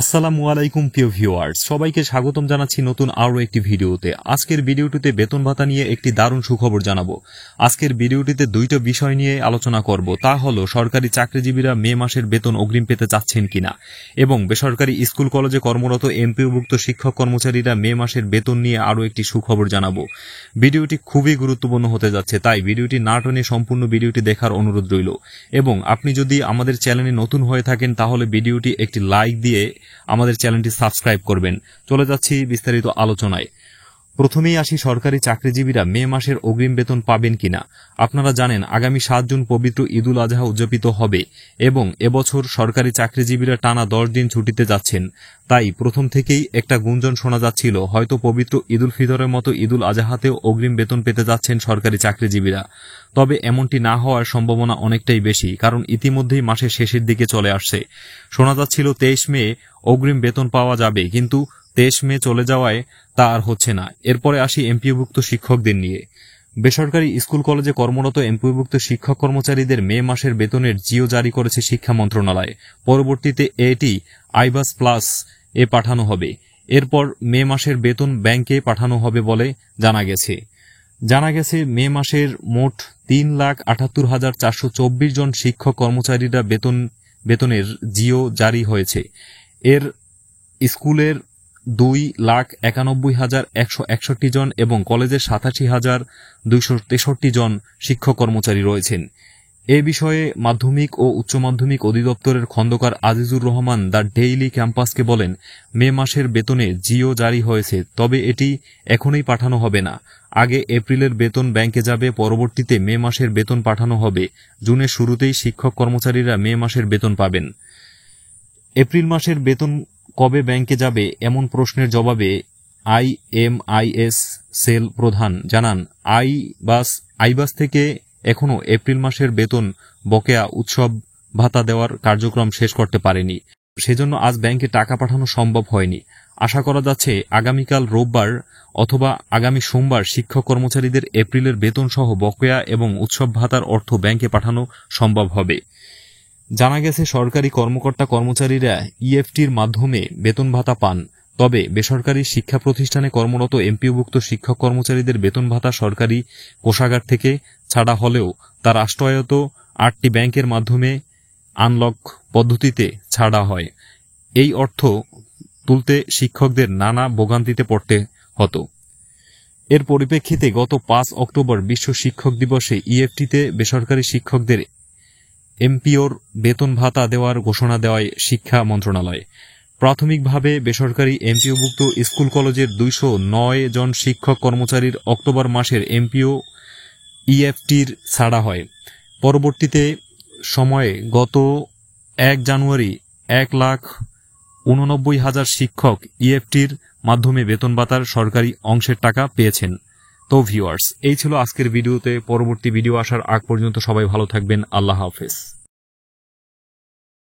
আসসালামু আলাইকুম প্রিয় ভিউয়ার্স, সবাইকে স্বাগতম জানাচ্ছি নতুন আরও একটি ভিডিওতে। আজকের ভিডিওটিতে বেতন ভাতা নিয়ে একটি দারুণ সুখবর জানাবো। আজকের ভিডিওটিতে দুইটা বিষয় নিয়ে আলোচনা করব, তা হলো সরকারি চাকরিজীবীরা মে মাসের বেতন অগ্রিম পেতে চাচ্ছেন কিনা এবং বেসরকারি স্কুল কলেজে কর্মরত এমপিওভুক্ত শিক্ষক কর্মচারীরা মে মাসের বেতন নিয়ে আরও একটি সুখবর জানাবো। ভিডিওটি খুবই গুরুত্বপূর্ণ হতে যাচ্ছে, তাই ভিডিওটি না টেনে সম্পূর্ণ ভিডিওটি দেখার অনুরোধ রইল। এবং আপনি যদি আমাদের চ্যানেলে নতুন হয়ে থাকেন তাহলে ভিডিওটি একটি লাইক দিয়ে আমাদের চ্যানেলটি সাবস্ক্রাইব করবেন। চলে যাচ্ছি বিস্তারিত আলোচনায়। প্রথমেই আসি সরকারি চাকরিজীবীরা মে মাসের অগ্রিম বেতন পাবেন কিনা। আপনারা জানেন আগামী 7 জুন পবিত্র ঈদুল আজহা উদযাপিত হবে এবং এবছর সরকারি চাকরিজীবীরা টানা 10 দিন ছুটিতে যাচ্ছেন। তাই প্রথম থেকেই একটা গুঞ্জন শোনা যাচ্ছিল হয়তো পবিত্র ঈদুল ফিতরের মতো ঈদুল আজহাতেও অগ্রিম বেতন পেতে যাচ্ছেন সরকারি চাকরিজীবীরা। তবে এমনটি না হওয়ার সম্ভাবনা অনেকটাই বেশি, কারণ ইতিমধ্যেই মাসের শেষের দিকে চলে আসছে। শোনা যাচ্ছিল 23 মে অগ্রিম বেতন পাওয়া যাবে, কিন্তু 23 মে চলে যাওয়ায় তা আর হচ্ছে না। এরপরে আসি এমপিওভুক্ত শিক্ষকদের নিয়ে। বেসরকারি স্কুল কলেজে কর্মরত এমপিওভুক্ত শিক্ষক কর্মচারীদের মে মাসের বেতনের জিও জারি করেছে শিক্ষা মন্ত্রণালয়। পরবর্তীতে এটি আইবাস প্লাস এ পাঠানো হবে। এরপর মে মাসের বেতন ব্যাংকে পাঠানো হবে বলে জানা গেছে মে মাসের মোট 3,78,424 জন শিক্ষক কর্মচারীরা বেতনের জিও জারি হয়েছে। এর স্কুলের 2,91,161 জন এবং কলেজের 87,263 জন শিক্ষক কর্মচারী রয়েছেন। এ বিষয়ে মাধ্যমিক ও উচ্চ মাধ্যমিক অধিদপ্তরের খন্দকার আজিজুর রহমান দ্য ডেইলি ক্যাম্পাসকে বলেন, মে মাসের বেতনে জিও জারি হয়েছে, তবে এটি এখনই পাঠানো হবে না। আগে এপ্রিলের বেতন ব্যাংকে যাবে, পরবর্তীতে মে মাসের বেতন পাঠানো হবে। জুনের শুরুতেই শিক্ষক কর্মচারীরা মে মাসের বেতন পাবেন। এপ্রিল মাসের বেতন কবে ব্যাংকে যাবে এমন প্রশ্নের জবাবে আইএমআইএস সেল প্রধান জানান, আইবাস থেকে এখনও এপ্রিল মাসের বেতন বকেয়া উৎসব ভাতা দেওয়ার কার্যক্রম শেষ করতে পারেনি। সেজন্য আজ ব্যাংকে টাকা পাঠানো সম্ভব হয়নি। আশা করা যাচ্ছে আগামীকাল রোববার অথবা আগামী সোমবার শিক্ষক কর্মচারীদের এপ্রিলের বেতন সহ বকেয়া এবং উৎসব ভাতার অর্থ ব্যাংকে পাঠানো সম্ভব হবে। জানা গেছে সরকারি কর্মকর্তা কর্মচারীরা ইএফটির মাধ্যমে বেতন ভাতা পান। তবে বেসরকারি শিক্ষা প্রতিষ্ঠানে কর্মরত এমপিওভুক্ত শিক্ষক কর্মচারীদের বেতন ভাতা সরকারি কোষাগার থেকে ছাড়া হলেও তা রাষ্ট্রায়ত্ত 8টি ব্যাংকের মাধ্যমে আনলক পদ্ধতিতে ছাড়া হয়। এই অর্থ তুলতে শিক্ষকদের নানা ভোগান্তিতে পড়তে হতো। এর পরিপ্রেক্ষিতে গত 5 অক্টোবর বিশ্ব শিক্ষক দিবসে ইএফটিতে বেসরকারি শিক্ষকদের এমপিওর বেতন ভাতা দেওয়ার ঘোষণা দেওয়ায় শিক্ষা মন্ত্রণালয়। প্রাথমিকভাবে বেসরকারি এমপিওভুক্ত স্কুল কলেজের 209 জন শিক্ষক কর্মচারীর অক্টোবর মাসের এমপিও ইএফটির ছাড়া হয়। পরবর্তীতে সময়ে গত 1 জানুয়ারি 1,89,000 শিক্ষক ইএফটির মাধ্যমে বেতন ভাতার সরকারি অংশের টাকা পেয়েছেন। তো ভিউয়ার্স, এই ছিল আজকের ভিডিওতে। পরবর্তী ভিডিও আসার আগ পর্যন্ত সবাই ভালো থাকবেন। আল্লাহ হাফেজ।